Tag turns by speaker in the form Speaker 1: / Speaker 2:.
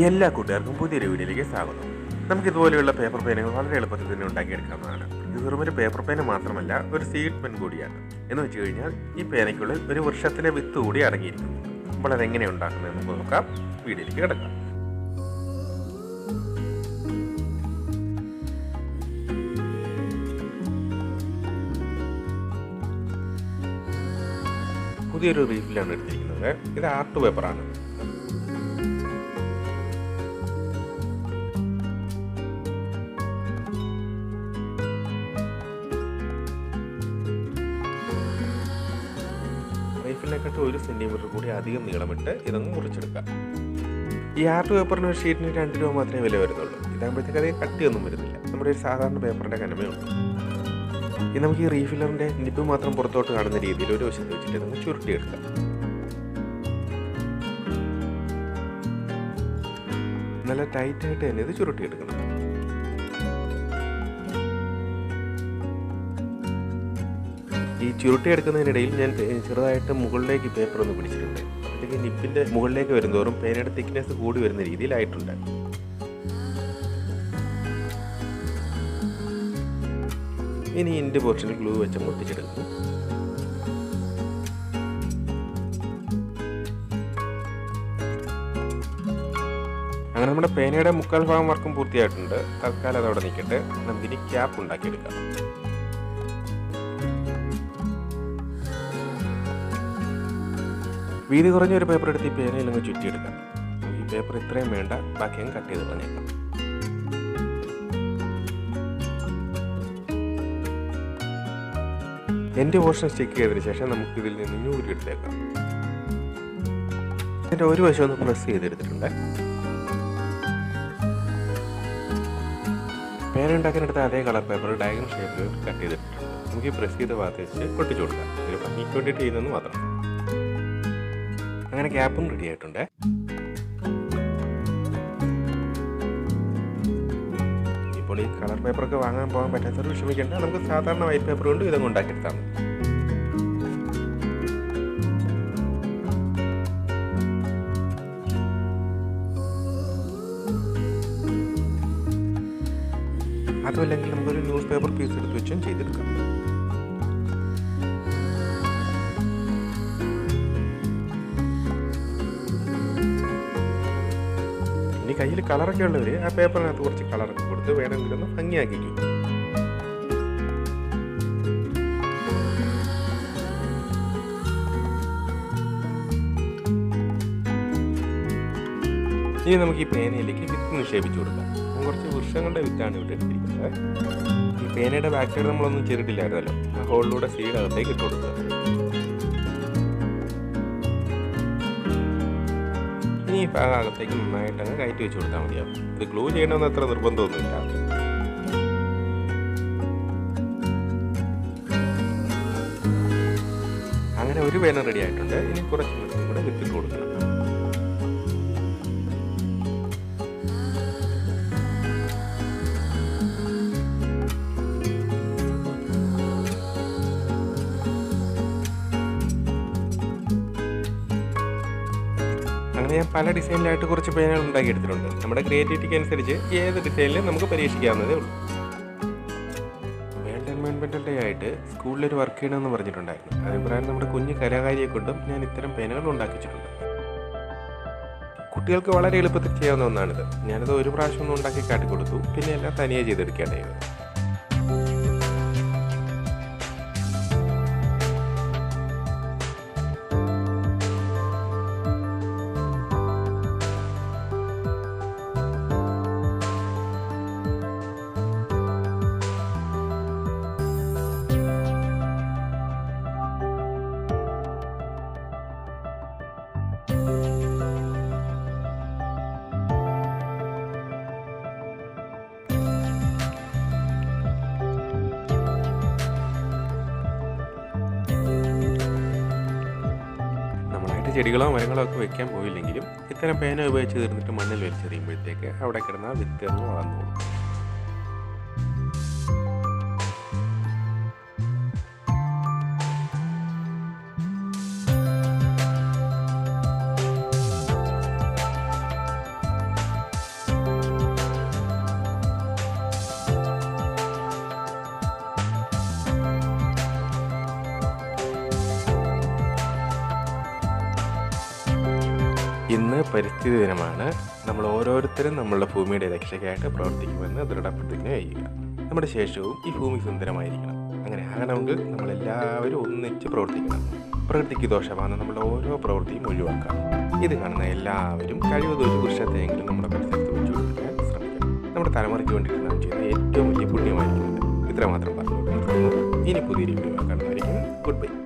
Speaker 1: എല്ലാ കൂട്ടുകാർക്കും പുതിയൊരു വീഡിയോയിലേക്ക് സ്വാഗതം. നമുക്കിതുപോലെയുള്ള പേപ്പർ പേനുകൾ വളരെ എളുപ്പത്തിൽ തന്നെ ഉണ്ടാക്കിയെടുക്കാവുന്നതാണ്. ഇത് വെറുമൊരു പേപ്പർ പേന മാത്രമല്ല, ഒരു സീഡ് പെൻ കൂടിയാണ്. എന്ന് വെച്ച് കഴിഞ്ഞാൽ ഈ പേനയ്ക്കുള്ളിൽ ഒരു വൃക്ഷത്തിലെ വിത്ത് കൂടി അടങ്ങിയിരിക്കുന്നു. അപ്പോൾ അതെങ്ങനെ ഉണ്ടാക്കുന്നതെന്ന് നമുക്ക് നോക്കാം. വീഡിയോയിലേക്ക് കിടക്കാം. പുതിയൊരു റീഫിലാണ് എടുത്തിരിക്കുന്നത്. ഇത് ആർട്ട് പേപ്പറാണ്. റീഫിലേക്കിട്ട് 1 സെൻറ്റിമീറ്റർ കൂടി അധികം നീളമിട്ട് ഇതൊന്ന് മുറിച്ചെടുക്കാം. ഈ ആർട്ട് പേപ്പറിന് ഒരു ഷീറ്റിന് 2 രൂപ മാത്രമേ വില വരുന്നുള്ളൂ. ഇതാകുമ്പോഴത്തേക്ക് അധികം കട്ടിയൊന്നും വരുന്നില്ല. നമ്മുടെ ഒരു സാധാരണ പേപ്പറിൻ്റെ കനമേ ഉള്ളൂ. ഇത് നമുക്ക് ഈ റീഫില്ലറിൻ്റെ നിപ്പ് മാത്രം പുറത്തോട്ട് കാണുന്ന രീതിയിൽ ഒരു വശത്ത് വെച്ചിട്ട് നമുക്ക് ചുരുട്ടിയെടുക്കാം. നല്ല ടൈറ്റായിട്ട് തന്നെ ഇത് ചുരുട്ടിയെടുക്കണം. ഈ ചുരുട്ടിയെടുക്കുന്നതിനിടയിൽ ഞാൻ ചെറുതായിട്ട് മുകളിലേക്ക് പേപ്പർ ഒന്ന് പിടിച്ചിട്ടുണ്ട്. അപ്പോഴത്തേക്ക് നിപ്പിൻ്റെ മുകളിലേക്ക് വരുന്നതോറും പേനയുടെ തിക്നെസ് കൂടി വരുന്ന രീതിയിലായിട്ടുണ്ട്. ഇനി ഇൻ്റെ പോർഷനിൽ ഗ്ലൂ വെച്ച് ഒട്ടിച്ചെടുക്കുന്നു. അങ്ങനെ നമ്മുടെ പേനയുടെ മുക്കാൽ ഭാഗം വർക്കും പൂർത്തിയായിട്ടുണ്ട്. തൽക്കാലം അതവിടെ നിൽക്കട്ടെ. നമുക്കിനി ക്യാപ്പ് ഉണ്ടാക്കിയെടുക്കാം. വീതി കുറഞ്ഞ ഒരു പേപ്പർ എടുത്ത് ഈ പേനയിൽ അങ്ങ് ചുറ്റിയെടുക്കാം. ഈ പേപ്പർ ഇത്രയും വേണ്ട, ബാക്കി അങ്ങ് കട്ട് ചെയ്ത് കളഞ്ഞേക്കാം. എൻ്റെ പോർഷൻ സ്റ്റിക്ക് ചെയ്തതിന് ശേഷം നമുക്ക് ഇതിൽ നിന്ന് ഊരിയെടുത്തേക്കാം. എൻ്റെ ഒരു വശം ഒന്ന് പ്രസ് ചെയ്തെടുത്തിട്ടുണ്ട്. പേന ഉണ്ടാക്കാനെടുത്ത അതേ കളർ പേപ്പർ ഡയഗ്രം ഷേപ്പിൽ കട്ട് ചെയ്തിട്ടുണ്ട്. നമുക്ക് ഈ പ്രസ് ചെയ്ത ഭാഗത്ത് വെച്ച് പൊട്ടിച്ചു കൊടുക്കാം. ഒരു ഭംഗിക്ക് വേണ്ടിയിട്ട് ചെയ്യുന്നതെന്ന് മാത്രം. അങ്ങനെ ക്യാപ്പും റെഡി ആയിട്ടുണ്ട്. ഇപ്പോൾ ഈ കളർ പേപ്പറൊക്കെ വാങ്ങാൻ പോകാൻ പറ്റാത്തവർ വിഷമിക്കേണ്ട. നമുക്ക് സാധാരണ വൈറ്റ് പേപ്പർ കൊണ്ട് ഇതങ്ങ് ഉണ്ടാക്കിയെടുത്താൽ മതി. അതുമല്ലെങ്കിൽ നമുക്കൊരു ന്യൂസ് പേപ്പർ പീസ് എടുത്ത് വെച്ചും ചെയ്തെടുക്കാം. ഇനി കയ്യിൽ കളറൊക്കെ ഉള്ളവർ ആ പേപ്പറിനകത്ത് കുറച്ച് കളറൊക്കെ കൊടുത്ത് വേണമെങ്കിൽ ഒന്ന് ഭംഗിയാക്കിക്കും. ഇനി നമുക്ക് ഈ പേനയിലേക്ക് വിത്ത് നിക്ഷേപിച്ചു കൊടുക്കാം. കുറച്ച് വൃക്ഷങ്ങളുടെ വിത്താണ് ഇവിടെ എടുത്തിരിക്കുന്നത്. ഈ പേനയുടെ ബാക്ക് സൈഡ് നമ്മളൊന്നും ചെയ്തിട്ടില്ലായിരുന്നല്ലോ. ആ ഹോളിലൂടെ സീഡ് അകത്തേക്ക് ഇട്ട് കൊടുക്കുക. ഇനി ഈ ഭാഗത്തേക്ക് നന്നായിട്ട് അങ്ങ് കയറ്റി വെച്ച് കൊടുത്താൽ മതിയാവും. ഇത് ഗ്ലൂ ചെയ്യണമെന്ന് അത്ര നിർബന്ധമൊന്നുമില്ല. അങ്ങനെ ഒരു പേന റെഡി ആയിട്ടുണ്ട്. ഇനി കുറച്ച് മിനിറ്റും കൂടെ വിത്തിട്ട് കൊടുക്കണം. അങ്ങനെ ഞാൻ പല ഡിസൈനിലായിട്ട് കുറച്ച് പേനകൾ ഉണ്ടാക്കിയെടുത്തിട്ടുണ്ട്. നമ്മുടെ ക്രിയേറ്റിവിറ്റിക്ക് അനുസരിച്ച് ഏത് ഡിസൈനിലും നമുക്ക് പരീക്ഷിക്കാവുന്നതേ ഉള്ളൂ. വേൾഡ് എൻവയോൺമെൻറ്റൽ ഡേ ആയിട്ട് സ്കൂളിലൊരു വർക്ക് ചെയ്യണമെന്ന് പറഞ്ഞിട്ടുണ്ടായിരുന്നു. അതുപ്രകാരം നമ്മുടെ കുഞ്ഞ് കലാകാരിയെ കൊണ്ടും ഞാൻ ഇത്തരം പേനകൾ ഉണ്ടാക്കിച്ചിട്ടുണ്ട്. കുട്ടികൾക്ക് വളരെ എളുപ്പത്തിൽ ചെയ്യാവുന്ന ഒന്നാണിത്. ഞാനത് ഒരു പ്രാവശ്യം ഒന്ന് ഉണ്ടാക്കി കാട്ടിക്കൊടുത്തു. പിന്നെ എല്ലാം തനിയെ ചെയ്തെടുക്കേണ്ടത്. ചെടികളോ മരങ്ങളോ ഒക്കെ വെക്കാൻ പോയില്ലെങ്കിലും ഇത്തരം പേന ഉപയോഗിച്ച് തീർന്നിട്ട് മണ്ണിൽ വലിച്ചെറിയുമ്പോഴത്തേക്ക് അവിടെ കിടന്ന വിത്ത് എന്ന് വളർന്നു. ഇന്ന് പരിസ്ഥിതി ദിനമാണ്. നമ്മൾ ഓരോരുത്തരും നമ്മളുടെ ഭൂമിയുടെ രക്ഷയ്ക്കായിട്ട് പ്രവർത്തിക്കുമെന്ന് ദൃഢപ്രതിജ്ഞ ചെയ്യുക. നമ്മുടെ ശേഷവും ഈ ഭൂമി സുന്ദരമായിരിക്കണം. അങ്ങനെ ആകണമെങ്കിൽ നമ്മളെല്ലാവരും ഒന്നിച്ച് പ്രവർത്തിക്കണം. പ്രകൃതിക്ക് ദോഷമാകുന്ന നമ്മുടെ ഓരോ പ്രവൃത്തിയും ഒഴിവാക്കാം. ഇത് കാണുന്ന എല്ലാവരും കഴിവതും ഒരു വൃക്ഷത്തെയെങ്കിലും നമ്മുടെ പരിസരത്ത് വെച്ച് പിടിപ്പിക്കാൻ ശ്രമിക്കാം. നമ്മുടെ തലമുറയ്ക്ക് വേണ്ടിയിട്ട് നാം ചെയ്യുന്ന ഏറ്റവും വലിയ പുണ്യമായിരിക്കുന്നത്. ഇത്രമാത്രം പറഞ്ഞു നിർത്തുന്നു. ഇനി പുതിയൊരു വീഡിയോ കാണുന്നതായിരിക്കും. Good bye.